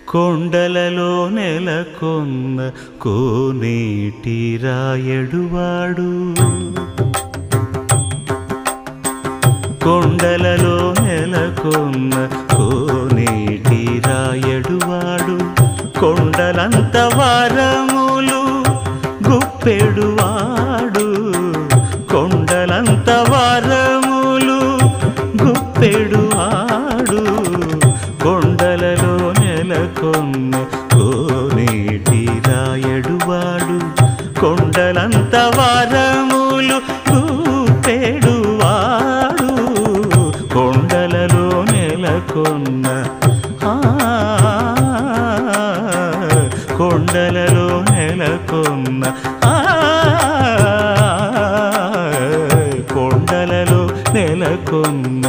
కొండలలో నెలకొన్న కోనేటి రాయడువాడు కొండలలో నెలకొన్న కోనేటి రాయడువాడు కొండలంత వరములు గుప్పెడువాడు కొండలంత వరములు గుప్పెడువాడు కొండలలో నెలకొన్న కోనేటి రాయడువాడు కొండలంత వరములు గుప్పెడువాడు కొండలలో నెలకొన్న కొండలలో నెలకొన్న కొండలలో నెలకొన్న